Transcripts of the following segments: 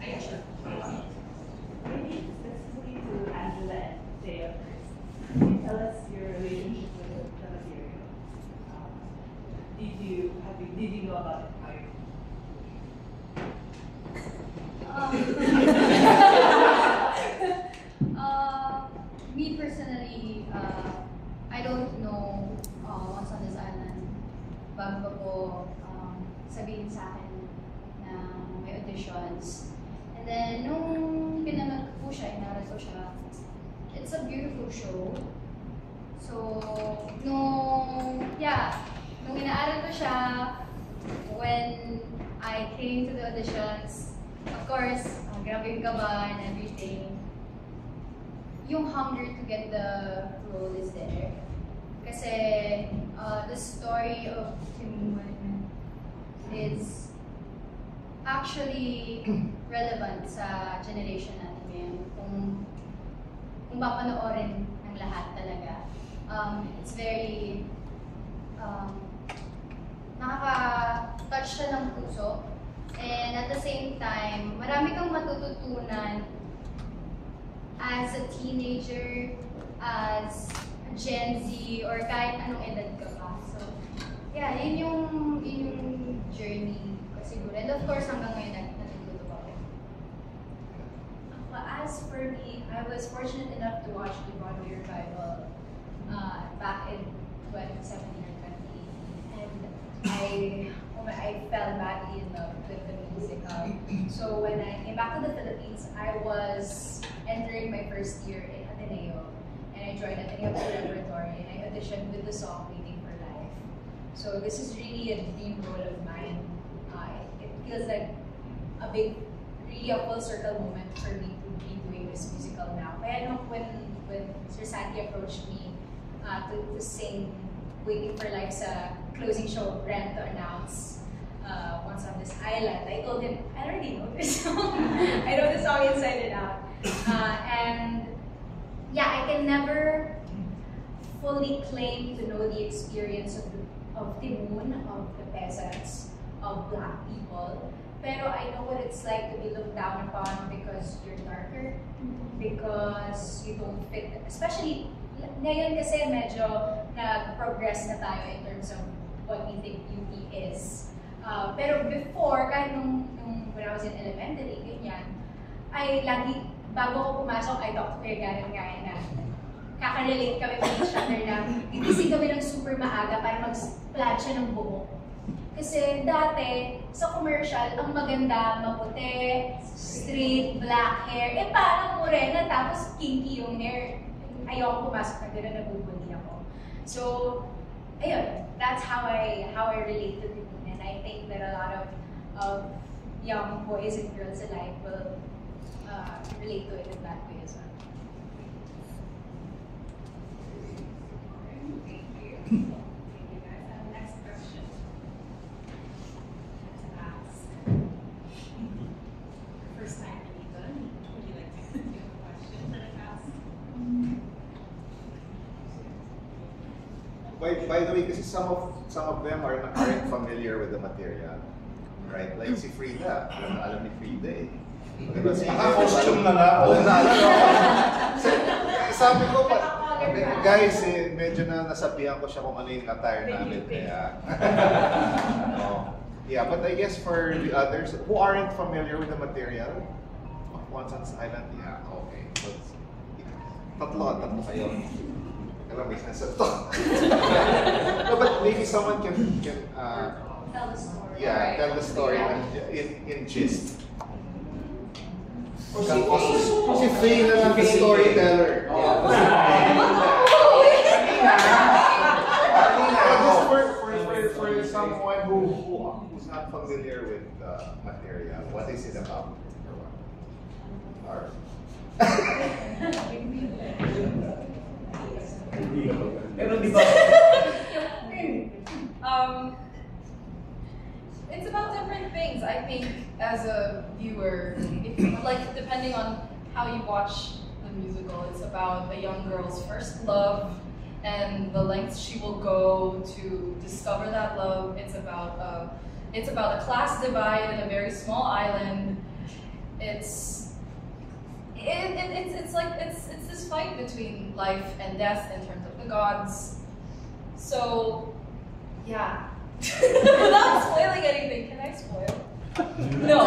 Aisha. Maybe specifically to Angela and Thea first. Can you tell us your relationship with the material? Did you know about it prior? Me personally, I don't know what's on this island. Bago pa po sabihin sa akin na may auditions. And then, nung pinanood ko po siya, inaral ko siya, it's a beautiful show. So, nung inaaral ko siya, when I came to the auditions, of course, grabe yung kaba and everything. Yung hunger to get the role is there. Kasi the story of Tim Moon is actually relevant sa generation natin ngayon. Kung papanoorin ng lahat talaga. It's very nakaka-touch siya ng puso. And at the same time, marami kang matututunan as a teenager, as a Gen Z, or kahit anong edad ka pa. So, yeah, yun yung journey ko siguro. And of course, hanggang ngayon, natututo pa ako. As for me, I was fortunate enough to watch the Broadway revival back in 2017 or 2018. And I fell madly in love with the musical. So when I came back to the Philippines, I was entering my first year in Ateneo, and I joined Ateneo Laboratory, and I auditioned with the song Waiting for Life. So this is really a dream role of mine. It feels like really a full circle moment for me to be doing this musical now. Kaya when Sir Sandy approached me to sing Waiting for Life sa closing show of Rent to announce Once on This Island, I told him, I already know this song. I know the song inside and out. And yeah, I can never fully claim to know the experience of Timoon, of the peasants, of Black people. Pero I know what it's like to be looked down upon because you're darker, because you don't fit, especially ngayon kasi medyo nag-progress na tayo in terms of what we think beauty is. Pero before, kahit nung when I was in elementary, ganyan, ay lagi, bago ko pumasok, I talked to Kuya Garen nga na kaka-relate kami with each other na gigising kami ng super maaga para mag-splat siya ng buhok. Kasi dati, sa commercial, ang maganda, maputi, straight, black hair, parang morena, tapos kinky yung hair. Ayoko pumasok na gano'n, nabubuli ako. So, ayun, that's how I relate to Timoon. And I think that a lot of young boys and girls alike will relate to it in that way as well. Thank you. Thank you guys. Next question. Let's ask. First time, Anita, would you like to give a question for the cast? By the way, kasi some of them aren't familiar with the material, right? Like si Frida, alam ni Frida eh. Naka-costume na lang. Oo na, sabi ko pa, guys, medyo nasabihan ko siya kung ano yung attire namin. Kaya, yeah, but I guess for the others who aren't familiar with the material of Once on This Island, yeah, okay. Tatlo kayo. Alam mo, nasa to. No, but maybe someone can Tell the story. yeah, tell the story in gist. Si Faye na lang yung storyteller. For someone who's not familiar with the material, what is it about? Or it's about different things. I think as a viewer, like depending on how you watch the musical, it's about a young girl's first love and the lengths she will go to discover that love. It's about a class divide in a very small island. it's like it's this fight between life and death in terms of the gods. So, yeah. Without spoiling anything, can I spoil? No.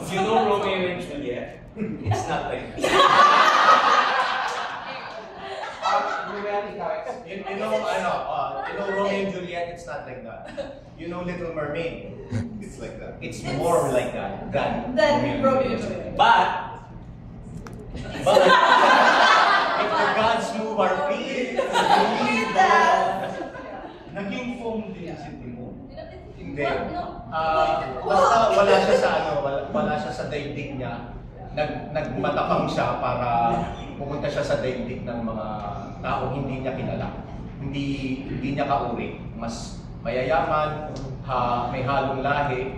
You know Romeo and Juliet? It's not like that. You know Romeo and Juliet, it's not like that. You know Little Mermaid, It's like that. it's more like that than Then Romeo and Juliet. But if the gods move our feet, believe that. Naging foam din si Timo. Hindi. Basta wala siya sa wala siya sa daigdig niya. Nagmatapang siya para pumunta siya sa daigdig ng mga taong hindi niya kilala. Hindi niya kauri. Mas mayayaman, may halong lahi,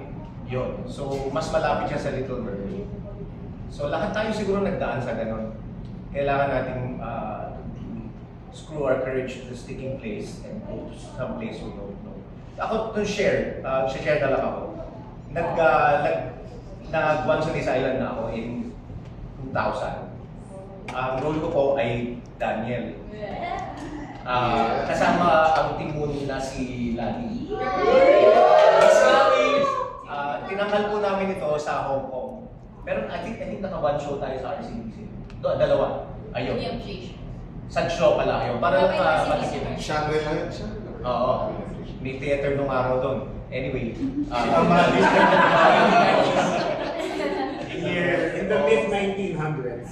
yun. So, mas malapit siya sa Little Mermaid. So, lahat tayo siguro nagdaan sa ganun. Kailangan nating screw our courage to the sticking place and go to some place we don't know. Ako, to share na lang ako. Nag-Once on this Island na ako in 2000. Ang role ko po ay Daniel. Kasama ang timon na si Lani. Tinanggal po namin ito sa Hong Kong. Pero I think naka one show tayo sa RCBC. Dalawa. Ayun. Sa show pala yun. Para makikita. Shangri-La yun siya. Oo. May theater nung araw doon. Anyway. In the mid-1900s.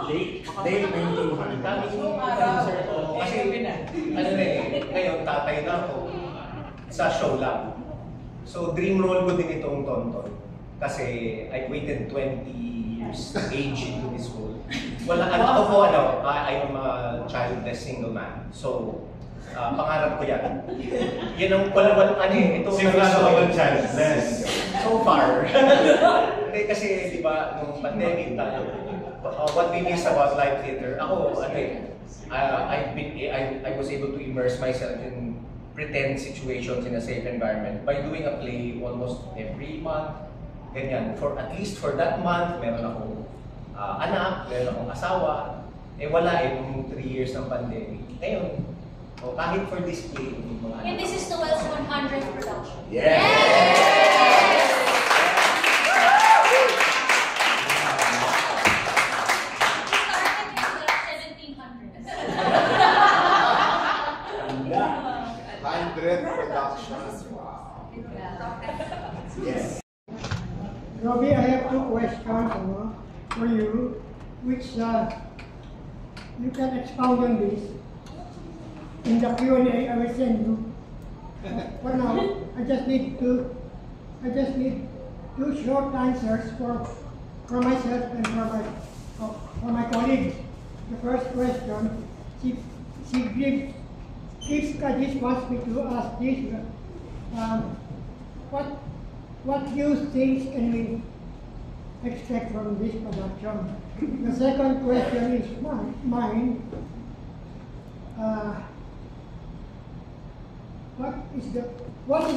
Late 1900s. Kasi, ngayon tatay na ako. Sa show lang. So, dream role ko din itong Tonton. Kasi I waited 20 years age into this role. Ako po, I'm a childless single man. So, pangarap ko yan. Yan ang ito. Sigurado ka ba childless? So far. Hindi kasi, di ba, nung pandemic tayo, what we miss about live theater, ako, I was able to immerse myself in pretend situations in a safe environment by doing a play almost every month. Ganyan. At least for that month, meron akong anak, meron akong asawa. Wala nung 3 years ng pandemic. Ngayon, kahit for display, mga And this is Noel's 100th production. Yes! Production. Wow. Yes. Robbie, I have two questions for you, which you can expound on this in the Q&A I will send you. For now, I just need two short answers for myself and for my colleagues. The first question, if Kajis wants me to ask this, what new things can we expect from this production? The second question is mine. What is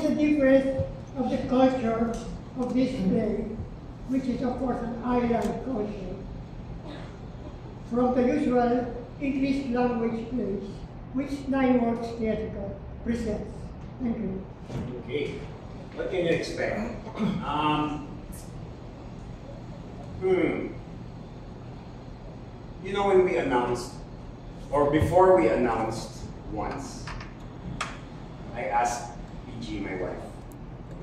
the difference of the culture of this play, which is of course an island culture, from the usual English language plays, which Nine Works Theatrical presents? Thank you. Okay. What can you expect? You know, when we announced, or before we announced once, I asked PG, my wife,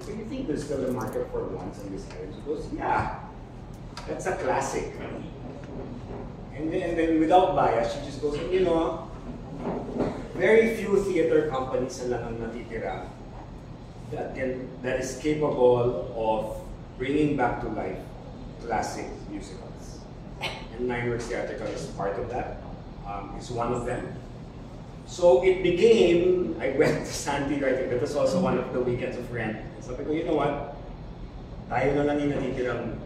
do you think there's still a market for Once on this Island? She goes, yeah, that's a classic. And then without bias, she just goes, you know, very few theater companies lang ang natitira that is capable of bringing back to life classic musicals. And Nine Works Theatrical is part of that. It's one of them. So it became, I went to Santi, right? That was also one of the weekends of Rent. So I go, you know what? Tayo na lang yung natitirang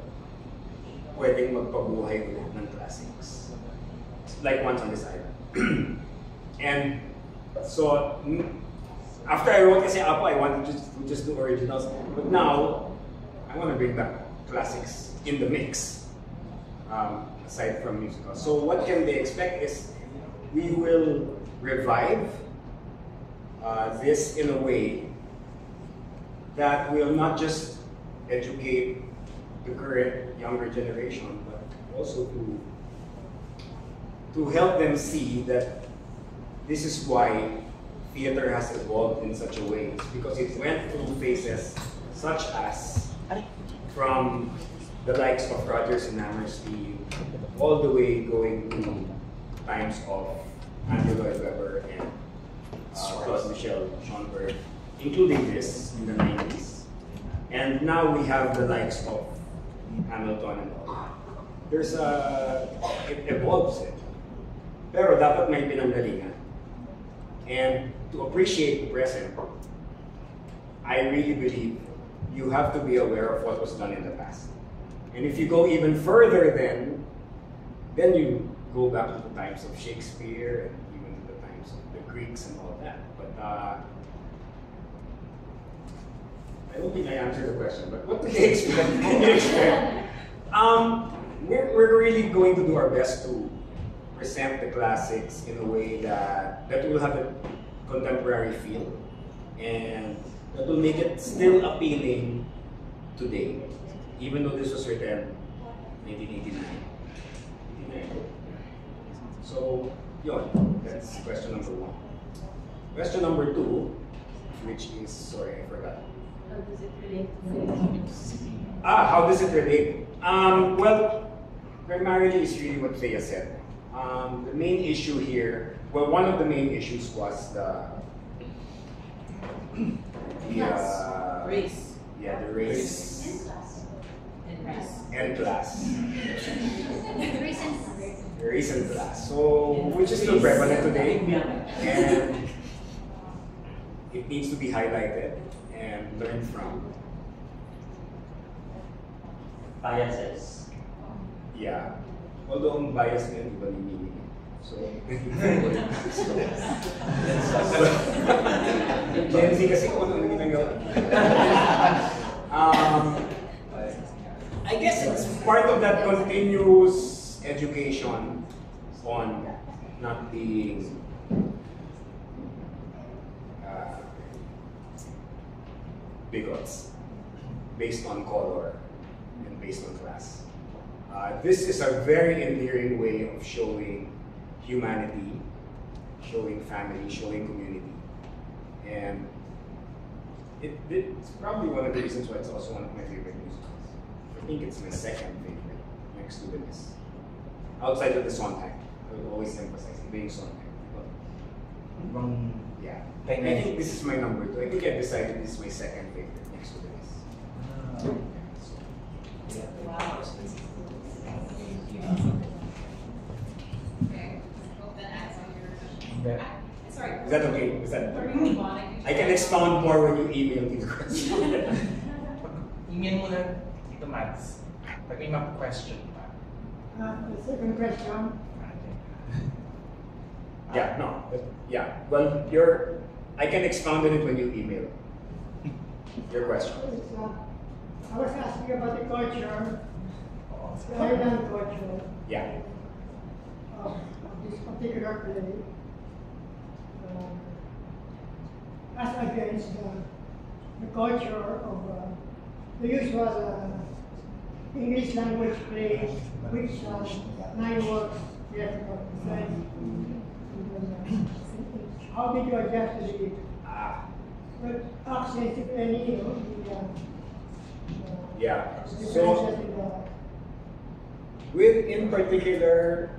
pwedeng magpabuhay ulit ng classics. Like Once on this Island. And so, after I wrote kasi Apo, I wanted to just do originals. But now, I want to bring back classics in the mix, aside from musicals. So what can they expect is we will revive this in a way that will not just educate the current younger generation, but also to help them see that this is why theater has evolved in such a way. It's because it went through phases such as from the likes of Rodgers and Hammerstein all the way going to times of Andrew Lloyd Webber and Claude Michel Schoenberg, including this in the 90s. And now we have the likes of Hamilton and all. It evolves it. Pero dapat may pinanggalingan. And to appreciate the present, I really believe you have to be aware of what was done in the past. And if you go even further then you go back to the times of Shakespeare and even the times of the Greeks and all that. But I don't think I answered the question, but what do you expect? We're really going to do our best to present the classics in a way that will have a contemporary feel and that will make it still appealing today, even though this was written 1989. So, yun, that's question number 1. Question number 2, which is, sorry, I forgot. How does it relate to How does it relate? Well, primarily it's really what Thea said. The main issue here, well, one of the main issues was the Race. Yeah, the race and class. The race and class. So, which is still prevalent today, and it needs to be highlighted and learned from. Biases. Yeah. Although ang bias na yun, iba yung meaning. So, Gen Z kasi kung ano ginagawa. I guess it's part of that continuous education on not being bigots based on color and based on class. This is a very endearing way of showing humanity, showing family, showing community. And it's probably one of the reasons why it's also one of my favorite musicals. I think it's my second favorite, next to Venice. Outside of the Sondheim, I would always emphasize it being Sondheim. Yeah. I think this is my number 2. I think I decided this is my second favorite, next to Venice. Wow. Okay. Hope that answers your question. Sorry. Is that okay? Is that Before we move on, I can expound more when you email me the question. Email mo na Tito Mads. Pag may mga question pa. The second question. Yeah, no. Yeah. Well, I can expound on it when you email your question. I was asking about the culture, the island culture Yeah. of this particular play, as against the culture of the usual English language play, which 9 works, theatrical design. How did you adjust to the accents, if any, Yeah. the So, differences in the in particular,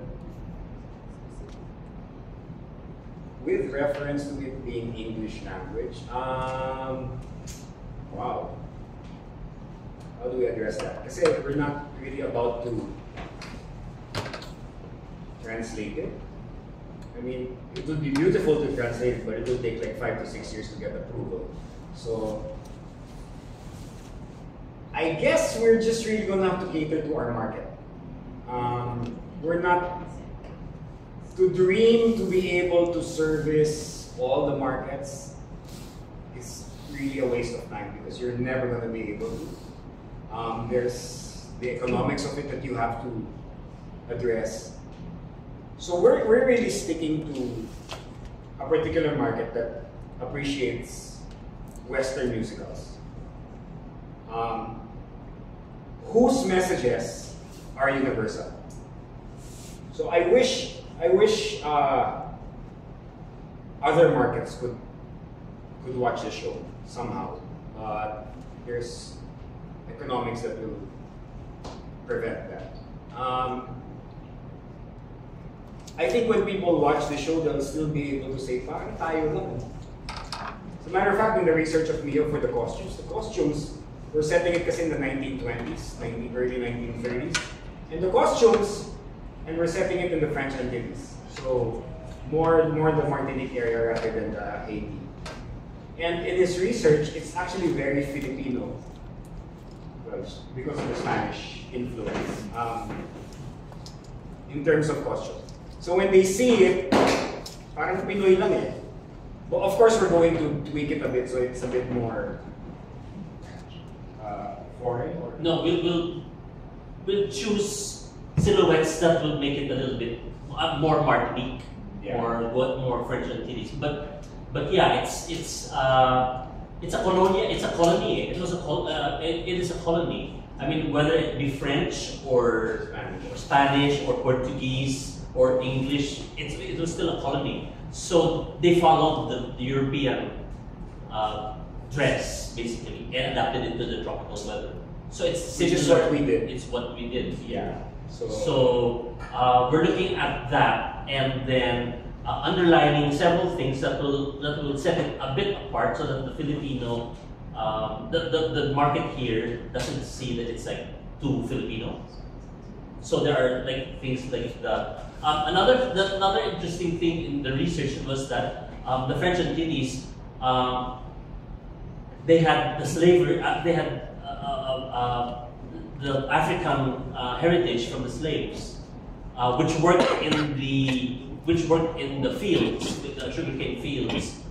with reference to it being English language, wow. How do we address that? Kasi we're not really about to translate it. I mean, it would be beautiful to translate it, but it will take like 5 to 6 years to get approval. So, I guess we're just really gonna have to cater to our market. We're not to dream to be able to service all the markets is really a waste of time because you're never gonna be able to. There's the economics of it that you have to address. So we're really sticking to a particular market that appreciates Western musicals. Whose messages are universal? So I wish other markets could watch the show somehow. There's economics that will prevent that. I think when people watch the show, they'll still be able to say, parang tayo lang. As a matter of fact, in the research of Mio for the costumes, we're setting it kasi in the 1920s, early 1930s. And the costumes, and we're setting it in the French Antilles. So more the Martinique area rather than the Haiti. And in his research, it's actually very Filipino, because of the Spanish influence, in terms of costume. So when they see it, parang Pinoy lang eh. But of course, we're going to tweak it a bit so it's a bit more foreign. Or No, we'll choose silhouettes that will make it a little bit more Martinique, more French Antilles. But yeah, it's a colony. It's a colony. It is a colony. I mean, whether it be French or Spanish or Portuguese or English, it was still a colony. So they followed the European dress basically and adapted it to the tropical weather. So it's similar. Which is what we did. It's what we did. Yeah. So we're looking at that, and then underlining several things that will set it a bit apart, so that the Filipino, the market here doesn't see that it's like too Filipino. So there are like things like the another interesting thing in the research was that the French Antilles, they had the slavery, they had the African heritage from the slaves, which worked in the fields, the sugarcane fields.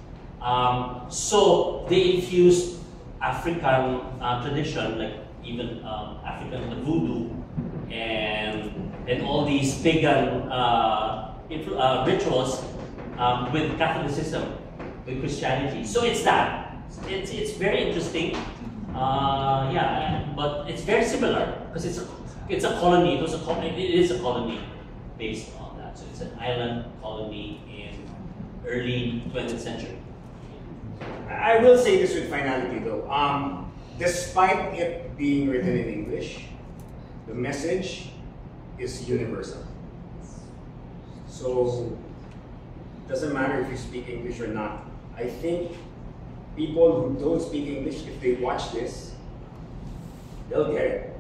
So they infused African tradition, like even African voodoo and all these pagan rituals with Catholicism, with Christianity. So it's that. It's very interesting. Yeah, but it's very similar because it's a colony. It is a colony based on that. So it's an island colony in early 20th century. I will say this with finality though. Despite it being written in English, the message is universal. So it doesn't matter if you speak English or not. I think people who don't speak English, if they watch this, they'll get it.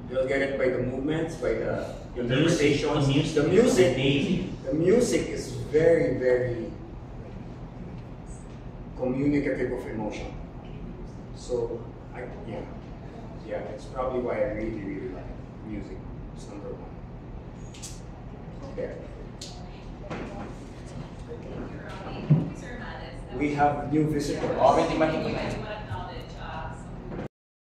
They'll get it by the movements, by the interpretations. The music is very, very communicative of emotion. So, yeah, it's probably why I really, really like music. It's number one. Yeah. We have new visitors.